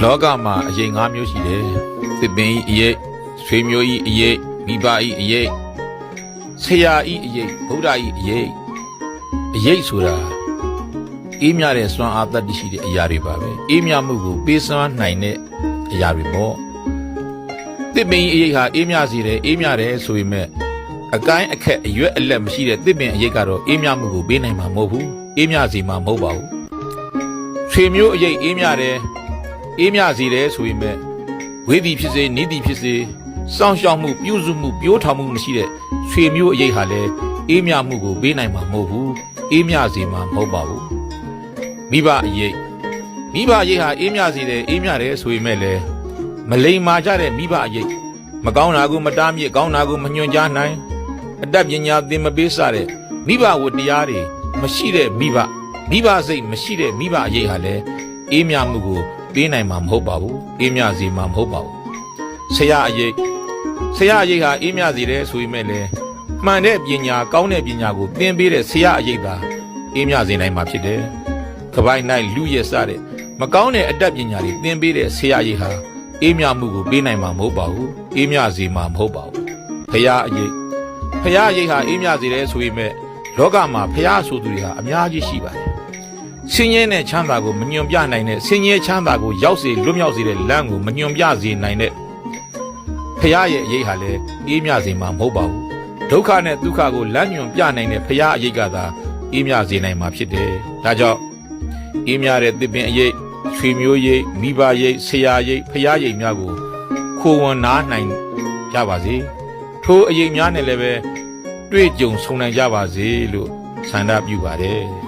လောကမှာအရေး၅မျိုးရှိတယ်သစ်ပင်ဤအရေးဆွေမျိုးဤအရေးမိဘဤအရေးဆရာဤအရေးဗုဒ္ဓဤအရေးဆိုတာအေးမြတဲ့စွမ်းအားတတ်ရှိတဲ့အရာတွေပါပဲအေးမြမှုကိုပေးစွမ်းနိုင်တဲ့အရာတွေပေါ့သစ်ပင်ဤအရေးဟာအေးမြစေတယ်အေးမြတယ်ဆိုပေမဲ့အကိုင်းအခက်အရွက်အလက်မရှိတဲ့သစ်ပင်အရေးကတော့အေးမြမှုကိုပေးနိုင်မှာမဟုတ်ဘူးအေးမြစေမှာမဟုတ်ပါဘူးဆွေမျိုးအရေးအေးမြတယ်အေးမြစေတယ်ဆိုပေမဲ့ဝေးသည်ဖြစ်စေနီးသည်ဖြစ်စေစောင့်ရှောက်မှုပြုစုမှုပြိုးထောင်မှုမရှိတဲ့ဆွေမျိုးအရေးဟာလည်းအေးမြမှုကိုပေးနိုင်မှာမဟုတ်ဘူးအေးမြစေမှာမဟုတ်ပါဘူးမိဘအရေးဟာအေးမြစေတယ်အေးမြတယ်ဆိုပေမဲ့လည်းမလိမ္မာကြတဲ့မိဘအရေးမကောင်းတာကိုမတားမြစ်ကောင်းတာကိုမညွှန်ကြားနိုင်အတတ်ပညာသင်မပေးစတဲ့မိဘဝတ္တရားတွေမရှိတဲ့မိဘစိတ်မရှိတဲ့မိဘအရေးဟာလည်းအေးမြမှုကိုပေးနိုင်မှာမဟုတ်ပါဘူးအေးမြစေမှာမဟုတ်ပါဘူးဆရာအရေးဟာအေးမြစေတယ်ဆိုပေမဲ့လည်းမှန်တဲ့ပညာကောင်းတဲ့ပညာကိုသင်ပေးတဲ့ဆရာအရေးသာအေးမြစေနိုင်မှာဖြစ်တယ်ကပိုင်း၌လူရဲ့စတဲ့မကောင်းတဲ့အတတ်ပညာတွေသင်ပေးတဲ့ဆရာအရေးဟာအေးမြမှုကိုပေးနိုင်မှာမဟုတ်ပါဘူးအေးမြစေမှာမဟုတ်ပါဘူးဖရာအရေးဟာအေးမြစေတယ်ဆိုပေမဲ့လောကမှာဖရာဆိုသူတွေဟာအများကြီးရှိပါတယ်ဆင်းရဲတဲ့ချမ်းသာကိုမညွန်ပြနိုင်တဲ့ဆင်းရဲချမ်းသာကိုရောက်စေလွတ်မြောက်စေတဲ့လမ်းကိုမညွန်ပြစေနိုင်တဲ့ဖရာရဲ့အရေးဟာလည်းအေးမြစေမှာမဟုတ်ပါဘူးဒုက္ခနဲ့ဒုက္ခကိုလမ်းညွန်ပြနိုင်တဲ့ဖရာအရေးကသာအေးမြစေနိုင်မှာဖြစ်တယ်ဒါကြောင့်အေးမြတဲ့သစ်ပင်အရေးဆွေမျိုးရေးမိဘရေးဆရာရေးဖရာရေးများကိုခိုးဝင်နားနိုင်ကြပါစေထိုအရေးများနဲ့လည်းပဲတွေ့ကြုံဆုံနိုင်ကြပါစေလို့ဆန္ဒပြုပါတယ်